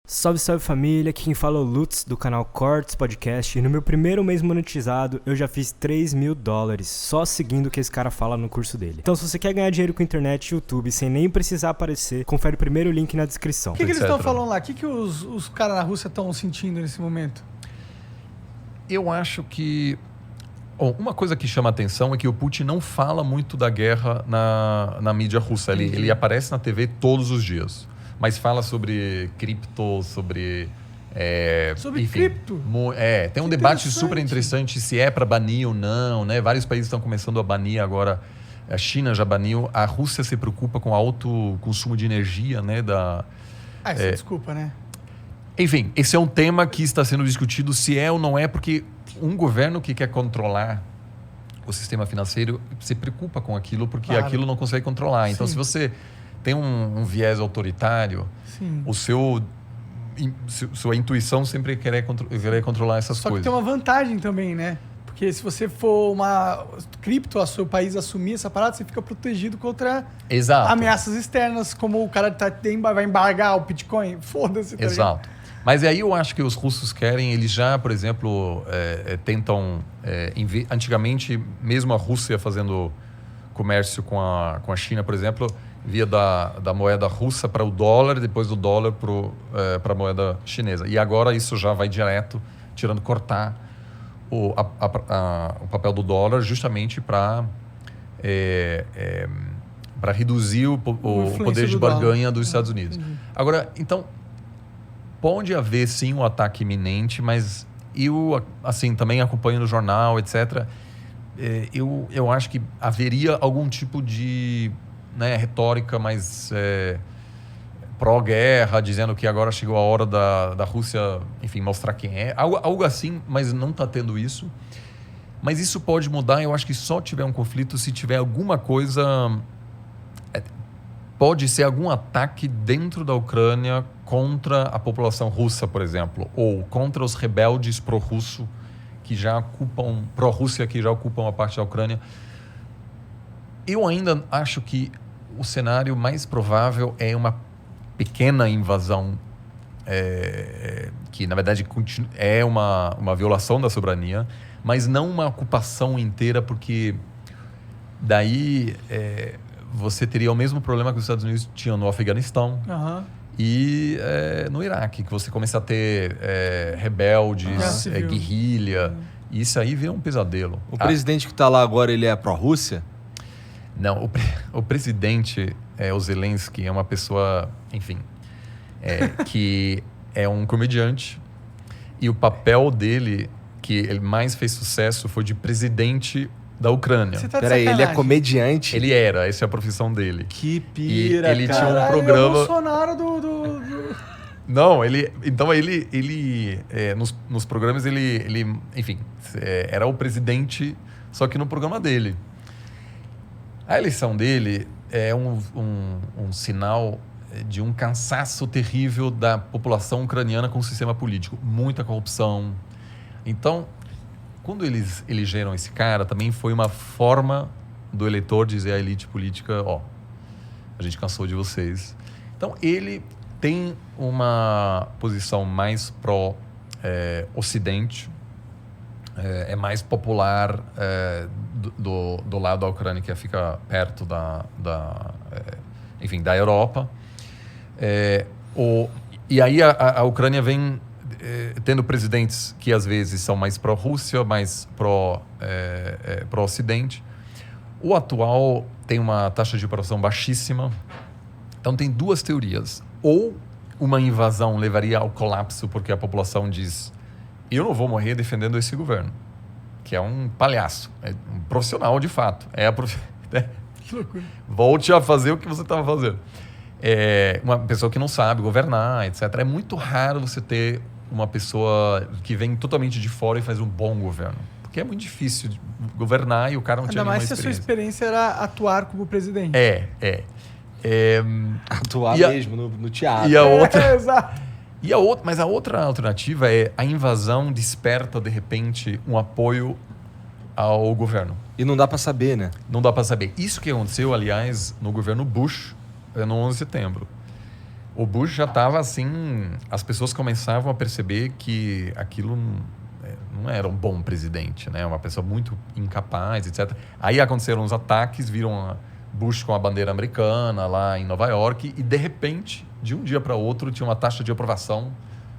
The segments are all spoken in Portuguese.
Salve, salve família, aqui quem fala é o Lutz do canal Cortes Podcast e no meu primeiro mês monetizado eu já fiz $3.000 só seguindo o que esse cara fala no curso dele. Então se você quer ganhar dinheiro com internet e YouTube sem nem precisar aparecer, confere o primeiro link na descrição. O que eles estão falando lá? O que os caras na Rússia estão sentindo nesse momento? Eu acho que... uma coisa que chama atenção é que o Putin não fala muito da guerra na mídia russa. Ele aparece na TV todos os dias. Mas fala sobre cripto, sobre... Sobre cripto? Tem um debate super interessante se é para banir ou não, né? Vários países estão começando a banir agora. A China já baniu. A Rússia se preocupa com alto consumo de energia, né? Desculpa, né? Enfim, esse é um tema que está sendo discutido se é ou não é, porque um governo que quer controlar o sistema financeiro se preocupa com aquilo, porque aquilo não consegue controlar. Então, se você tem um viés autoritário, sua intuição sempre querer controlar essas coisas. Só que tem uma vantagem também, né? Porque se você for uma cripto, o seu país assumir essa parada, você fica protegido contra ameaças externas, como o cara vai embargar o Bitcoin. Foda-se, tá ligado? Exato. Mas aí eu acho que os russos querem, eles já, por exemplo, tentam... antigamente, mesmo a Rússia fazendo comércio com a China, por exemplo, via da moeda russa para o dólar, depois do dólar para a moeda chinesa. E agora isso já vai direto, cortar o papel do dólar justamente para reduzir o poder de barganha dos Estados Unidos. Agora, então, pode haver sim um ataque iminente, mas eu, assim, também acompanho no jornal, etc., eu acho que haveria algum tipo de retórica mais pró-guerra, dizendo que agora chegou a hora da Rússia, enfim, mostrar quem é. Algo assim, mas não está tendo isso. Mas isso pode mudar, eu acho que só tiver um conflito se tiver alguma coisa... Pode ser algum ataque dentro da Ucrânia contra a população russa, por exemplo, ou contra os rebeldes pró-russo que já ocupam, pró-Rússia, que já ocupam a parte da Ucrânia. Eu ainda acho que o cenário mais provável é uma pequena invasão, que na verdade é uma violação da soberania, mas não uma ocupação inteira, porque daí você teria o mesmo problema que os Estados Unidos tinham no Afeganistão. E no Iraque, que você começa a ter rebeldes, guerrilha. Isso aí vira um pesadelo. O presidente que está lá agora, ele é pró-Rússia? Não, o presidente, o Zelensky, é uma pessoa, enfim, que é um comediante. E o papel dele, que ele mais fez sucesso, foi de presidente da Ucrânia. Peraí, ele é comediante? Ele era, essa é a profissão dele. Que pira, ele tinha um programa... Ele é o Bolsonaro Não, nos programas ele enfim, era o presidente, só que no programa dele. A eleição dele é um sinal de um cansaço terrível da população ucraniana com o sistema político. Muita corrupção. Então, quando eles elegeram esse cara, também foi uma forma do eleitor dizer à elite política, a gente cansou de vocês. Então, ele tem uma posição mais pró-Ocidente, é mais popular do lado da Ucrânia, que fica perto da Europa. E aí a Ucrânia vem tendo presidentes que às vezes são mais pró-Rússia, mais pró-Ocidente. O atual tem uma taxa de aprovação baixíssima. Então tem duas teorias. Ou uma invasão levaria ao colapso porque a população diz: eu não vou morrer defendendo esse governo, que é um palhaço, é um profissional de fato. Que loucura. Volte a fazer o que você estava fazendo. Uma pessoa que não sabe governar, etc. É muito raro você ter uma pessoa que vem totalmente de fora e faz um bom governo. Porque é muito difícil governar e o cara não tinha nenhuma experiência. Ainda mais se a sua experiência era atuar como presidente. Atuar mesmo no teatro. E a outra... Exato. Mas a outra alternativa é a invasão desperta, de repente, um apoio ao governo. E não dá para saber, né? Não dá para saber. Isso que aconteceu, aliás, no governo Bush, no 11 de setembro. o Bush já estava assim, as pessoas começavam a perceber que aquilo não era um bom presidente, né? Uma pessoa muito incapaz, etc. Aí aconteceram os ataques, viram Bush com a bandeira americana lá em Nova York e, de repente, de um dia para outro, tinha uma taxa de aprovação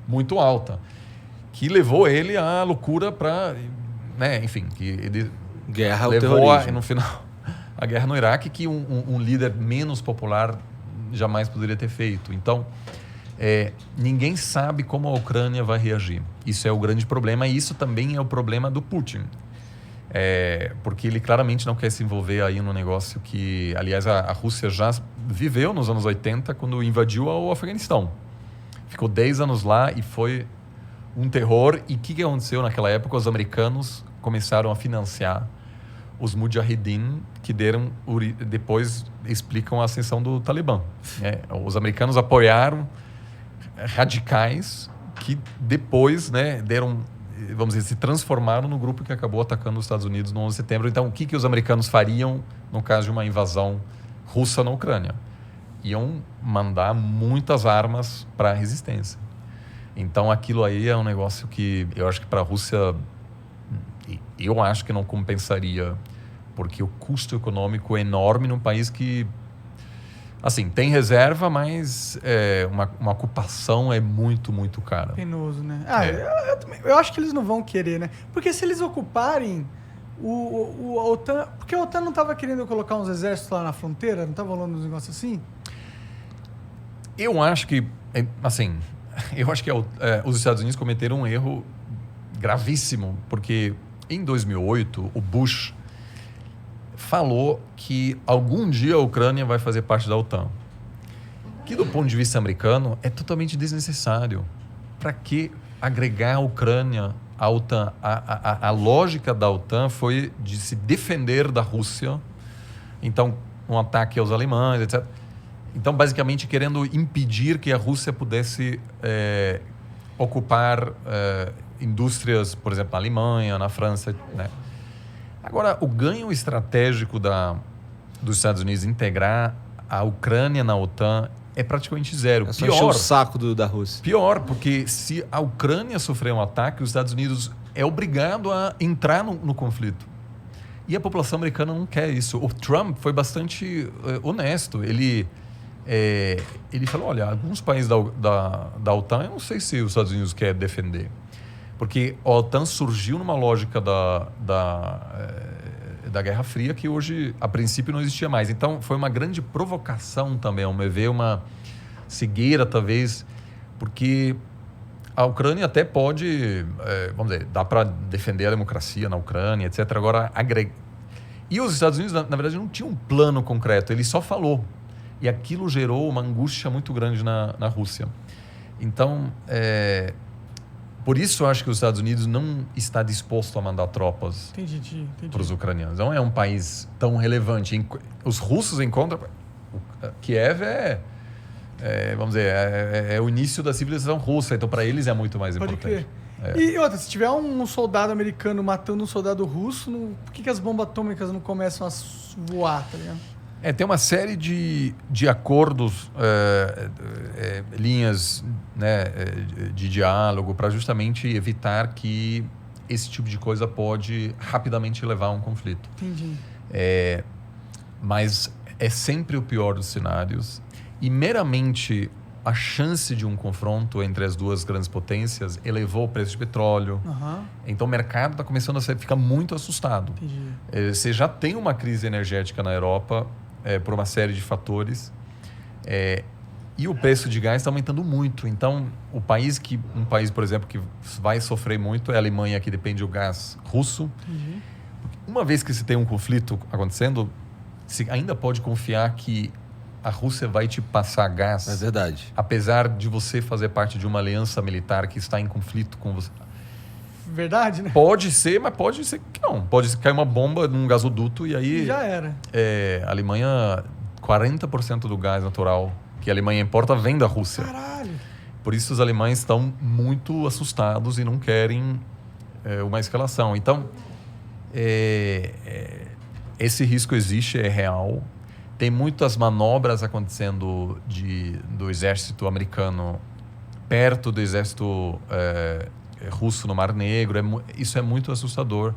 muito alta, que levou ele à loucura para, né? Enfim, que ele guerra levou no final a guerra no Iraque, que um líder menos popular jamais poderia ter feito. Então, ninguém sabe como a Ucrânia vai reagir. Isso é o grande problema e isso também é o problema do Putin. Porque ele claramente não quer se envolver aí no negócio que, aliás, a Rússia já viveu nos anos 80, quando invadiu o Afeganistão. Ficou 10 anos lá e foi um terror. E o que aconteceu naquela época? Os americanos começaram a financiar os Mujahideen, que depois explicam a ascensão do Talibã. Os americanos apoiaram radicais que depois, né, vamos dizer, se transformaram no grupo que acabou atacando os Estados Unidos no 11 de setembro. Então, o que os americanos fariam no caso de uma invasão russa na Ucrânia? Iam mandar muitas armas para a resistência. Então, aquilo aí é um negócio que eu acho que para a Rússia, eu acho que não compensaria, porque o custo econômico é enorme num país que, assim, tem reserva, mas uma ocupação é muito, muito cara. Penoso, né? Eu acho que eles não vão querer, né? Porque se eles ocuparem a OTAN... Porque a OTAN não estava querendo colocar uns exércitos lá na fronteira? Não estava rolando uns negócios assim? Eu acho que, assim, os Estados Unidos cometeram um erro gravíssimo, porque em 2008, o Bush falou que algum dia a Ucrânia vai fazer parte da OTAN. Que, do ponto de vista americano, é totalmente desnecessário. Para que agregar a Ucrânia à OTAN? A lógica da OTAN foi de se defender da Rússia. Então, um ataque aos alemães, etc. Então, basicamente, querendo impedir que a Rússia pudesse ocupar indústrias, por exemplo, na Alemanha, na França, né? Agora, o ganho estratégico dos Estados Unidos integrar a Ucrânia na OTAN é praticamente zero. É só encher o saco da Rússia. Pior, porque se a Ucrânia sofrer um ataque, os Estados Unidos é obrigado a entrar no conflito. E a população americana não quer isso. O Trump foi bastante honesto. Ele falou, olha, alguns países da OTAN, eu não sei se os Estados Unidos querem defender. Porque a OTAN surgiu numa lógica da Guerra Fria que hoje, a princípio, não existia mais. Então, foi uma grande provocação também, ao meu ver, uma cegueira, talvez, porque a Ucrânia até pode, vamos dizer, dá para defender a democracia na Ucrânia, etc. Agora, E os Estados Unidos, na verdade, não tinham um plano concreto, ele só falou. E aquilo gerou uma angústia muito grande na Rússia. Então, por isso eu acho que os Estados Unidos não está disposto a mandar tropas para os ucranianos. Não é um país tão relevante. Os russos encontram... Kiev vamos dizer, é o início da civilização russa. Então, para eles é muito mais importante. E outra, se tiver um soldado americano matando um soldado russo, por que as bombas atômicas não começam a voar, tá ligado? Tem uma série de acordos, linhas, né, de diálogo para justamente evitar que esse tipo de coisa pode rapidamente levar a um conflito. Entendi. Mas é sempre o pior dos cenários e meramente a chance de um confronto entre as duas grandes potências elevou o preço de petróleo. Uhum. Então o mercado está começando a ficar muito assustado. Entendi. Você já tem uma crise energética na Europa por uma série de fatores e o preço de gás está aumentando muito. Então um país, por exemplo, que vai sofrer muito é a Alemanha, que depende do gás russo. Entendi. Uma vez que você tem um conflito acontecendo, você ainda pode confiar que a Rússia vai te passar gás. É verdade. Apesar de você fazer parte de uma aliança militar que está em conflito com você. Verdade, né? Pode ser, mas pode ser que não. Pode cair uma bomba num gasoduto e aí... Já era. A Alemanha, 40% do gás natural que a Alemanha importa vem da Rússia. Caralho! Por isso os alemães estão muito assustados e não querem uma escalação. Então, esse risco existe, é real. Tem muitas manobras acontecendo do exército americano perto do exército russo no Mar Negro. Isso é muito assustador,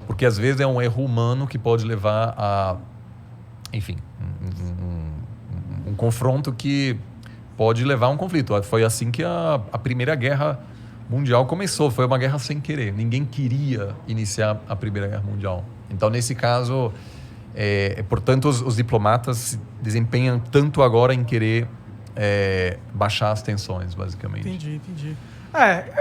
porque às vezes é um erro humano que pode levar a, enfim, um confronto que pode levar a um conflito. Foi assim que a Primeira Guerra Mundial começou. Foi uma guerra sem querer. Ninguém queria iniciar a Primeira Guerra Mundial. Então, nesse caso, portanto, os diplomatas se desempenham tanto agora em querer baixar as tensões, basicamente. Entendi.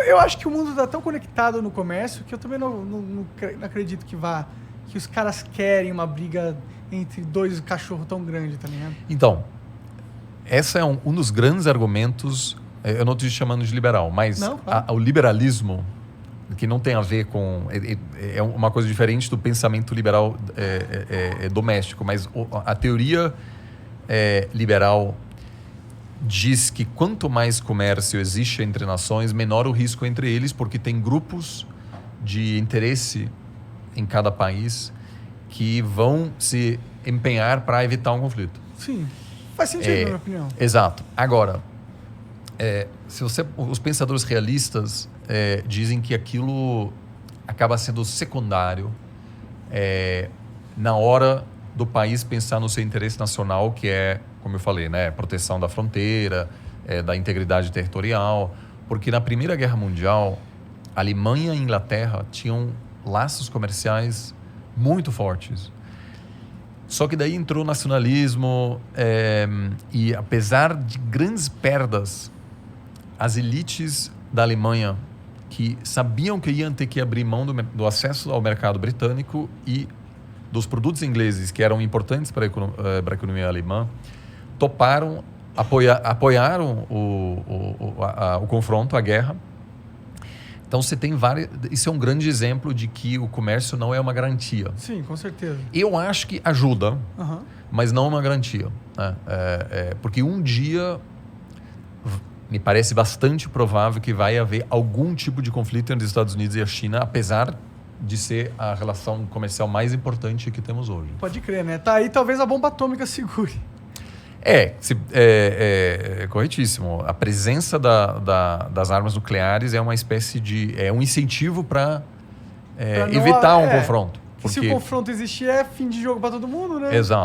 Eu acho que o mundo está tão conectado no comércio que eu também não acredito que os caras querem uma briga entre dois cachorros tão grandes, tá ligado? Então, esse é um dos grandes argumentos. Eu não estou te chamando de liberal, mas não, claro. O liberalismo, que não tem a ver com... É uma coisa diferente do pensamento liberal doméstico, mas a teoria liberal diz que quanto mais comércio existe entre nações, menor o risco entre eles, porque tem grupos de interesse em cada país que vão se empenhar para evitar um conflito. Sim, faz sentido, na minha opinião. Exato. Agora, os pensadores realistas dizem que aquilo acaba sendo secundário na hora do país pensar no seu interesse nacional, que é, como eu falei, né, proteção da fronteira, da integridade territorial, porque na Primeira Guerra Mundial, a Alemanha e a Inglaterra tinham laços comerciais muito fortes. Só que daí entrou o nacionalismo e, apesar de grandes perdas, as elites da Alemanha, que sabiam que iam ter que abrir mão do acesso ao mercado britânico e dos produtos ingleses, que eram importantes para a economia alemã, toparam, apoiaram o confronto, a guerra. Então, você tem vários... Isso é um grande exemplo de que o comércio não é uma garantia. Sim, com certeza. Eu acho que ajuda, mas não é uma garantia. Né? Porque um dia... Me parece bastante provável que vai haver algum tipo de conflito entre os Estados Unidos e a China, apesar de ser a relação comercial mais importante que temos hoje. Pode crer, né? Tá aí, talvez a bomba atômica segure. Corretíssimo. A presença das armas nucleares é uma espécie de... É um incentivo para evitar um confronto. Porque se o confronto existir, é fim de jogo para todo mundo, né? Exato.